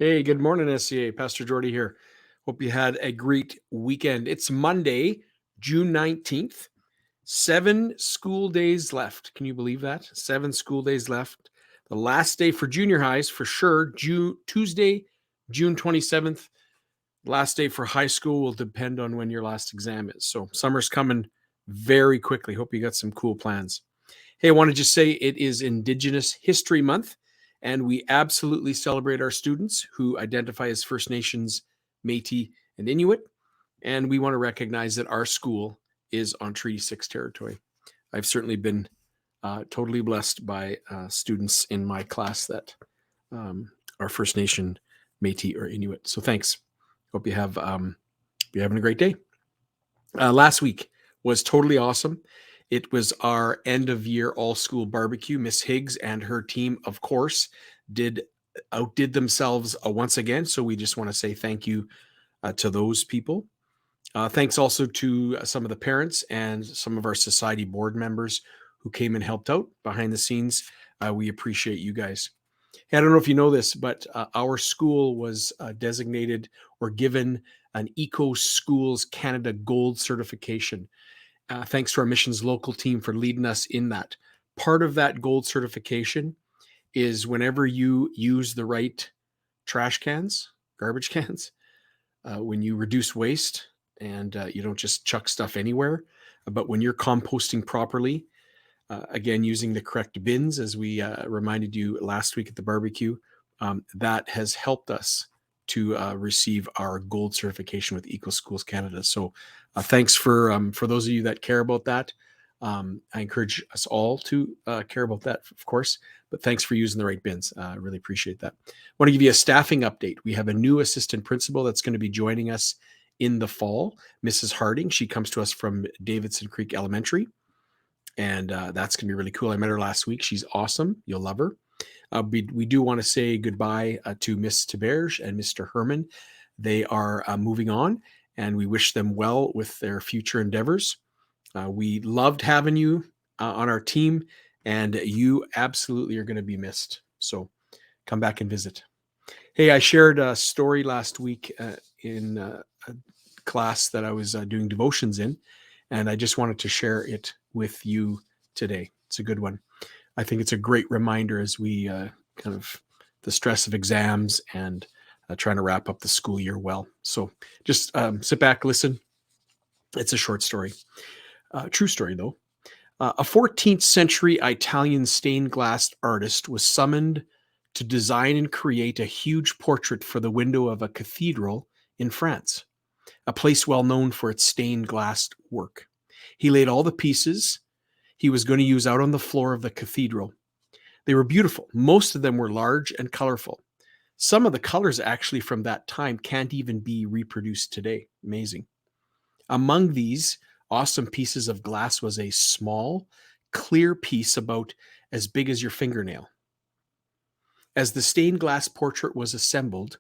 Hey, good morning, SCA. Pastor Jordy here. Hope you had a great weekend. It's Monday, June 19th. 7 school days left. Can you believe that? 7 school days left. The last day for junior highs for sure. Tuesday, June 27th. Last day for high school will depend on when your last exam is. So summer's coming very quickly. Hope you got some cool plans. Hey, I want to just say it is Indigenous History Month, and we absolutely celebrate our students who identify as First Nations, Métis, and Inuit. And we want to recognize that our school is on Treaty 6 territory. I've certainly been totally blessed by students in my class that are First Nation, Métis, or Inuit. So thanks. Hope you have you're having a great day. Last week was totally awesome. It was our end of year all school barbecue. Miss Higgs and her team, of course, outdid themselves once again. So we just want to say thank you to those people. Thanks also to some of the parents and some of our society board members who came and helped out behind the scenes. We appreciate you guys. Hey, I don't know if you know this, but our school was designated or given an Eco Schools Canada Gold certification. Thanks to our missions local team for leading us in that. Part of that gold certification is whenever you use the right trash cans, garbage cans, when you reduce waste and you don't just chuck stuff anywhere, but when you're composting properly, again, using the correct bins, as we reminded you last week at the barbecue, that has helped us to receive our gold certification with Eco Schools Canada. So thanks for those of you that care about that. I encourage us all to care about that, of course, but thanks for using the right bins. I really appreciate that. I want to give you a staffing update. We have a new assistant principal that's going to be joining us in the fall, Mrs. Harding. She comes to us from Davidson Creek Elementary, and that's going to be really cool. I met her last week. She's awesome. You'll love her. We do want to say goodbye to Miss Tiberge and Mr. Herman. They are moving on, and we wish them well with their future endeavors. We loved having you on our team, and you absolutely are going to be missed. So come back and visit. Hey, I shared a story last week in a class that I was doing devotions in, and I just wanted to share it with you today. It's a good one. I think it's a great reminder as we kind of the stress of exams and trying to wrap up the school year well. So just sit back, listen. It's a short story. True story, though. A 14th century Italian stained glass artist was summoned to design and create a huge portrait for the window of a cathedral in France, a place well known for its stained glass work. He laid all the pieces he was going to use out on the floor of the cathedral. They were beautiful. Most of them were large and colorful. Some of the colors actually from that time can't even be reproduced today. Amazing. Among these awesome pieces of glass was a small, clear piece about as big as your fingernail. As the stained glass portrait was assembled,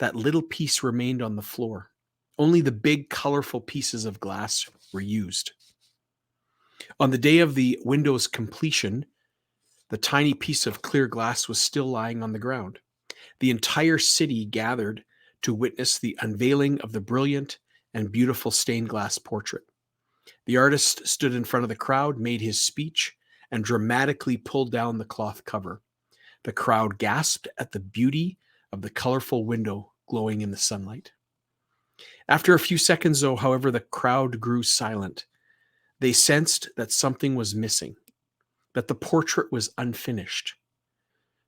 that little piece remained on the floor. Only the big, colorful pieces of glass were used. On the day of the window's completion, the tiny piece of clear glass was still lying on the ground. The entire city gathered to witness the unveiling of the brilliant and beautiful stained glass portrait. The artist stood in front of the crowd, made his speech, and dramatically pulled down the cloth cover. The crowd gasped at the beauty of the colorful window glowing in the sunlight. After a few seconds, though, however, the crowd grew silent. They sensed that something was missing, that the portrait was unfinished.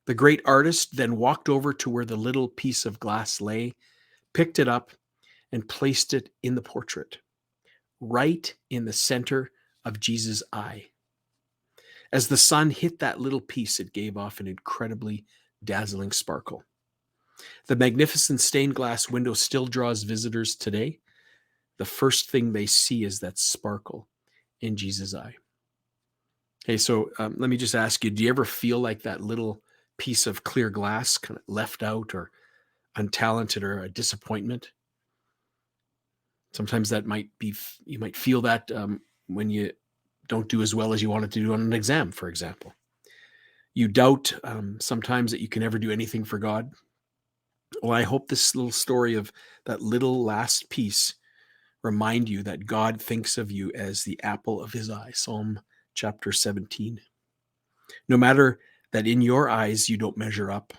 The great artist then walked over to where the little piece of glass lay, picked it up, and placed it in the portrait, right in the center of Jesus' eye. As the sun hit that little piece, it gave off an incredibly dazzling sparkle. The magnificent stained glass window still draws visitors today. The first thing they see is that sparkle in Jesus' eye. Hey, so let me just ask you, do you ever feel like that little piece of clear glass kind of left out or untalented or a disappointment? Sometimes that might be, you might feel that when you don't do as well as you wanted to do on an exam, for example. You doubt sometimes that you can ever do anything for God. Well, I hope this little story of that little last piece remind you that God thinks of you as the apple of his eye. Psalm chapter 17. No matter that in your eyes you don't measure up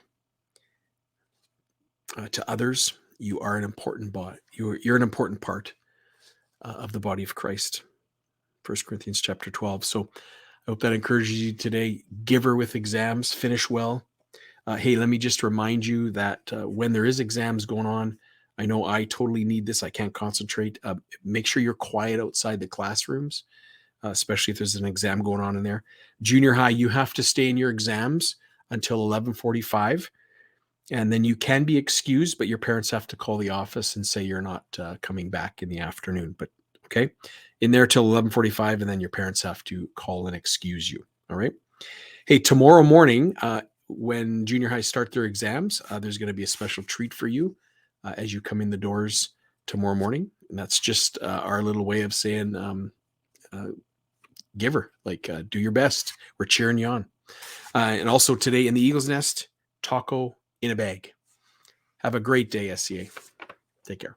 to others, you are an important body. You're an important part of the body of Christ. 1 Corinthians chapter 12. So I hope that encourages you today. Giver with exams, finish well. Hey, let me just remind you that when there is exams going on, I know I totally need this. I can't concentrate. Make sure you're quiet outside the classrooms, especially if there's an exam going on in there. Junior high, you have to stay in your exams until 11:45, and then you can be excused, but your parents have to call the office and say you're not coming back in the afternoon. But okay, in there till 11:45, and then your parents have to call and excuse you. All right. Hey, tomorrow morning, when junior high start their exams, there's going to be a special treat for you as you come in the doors tomorrow morning. And that's just our little way of saying, giver, like do your best. We're cheering you on. And also today in the Eagle's Nest, taco in a bag. Have a great day, SCA. Take care.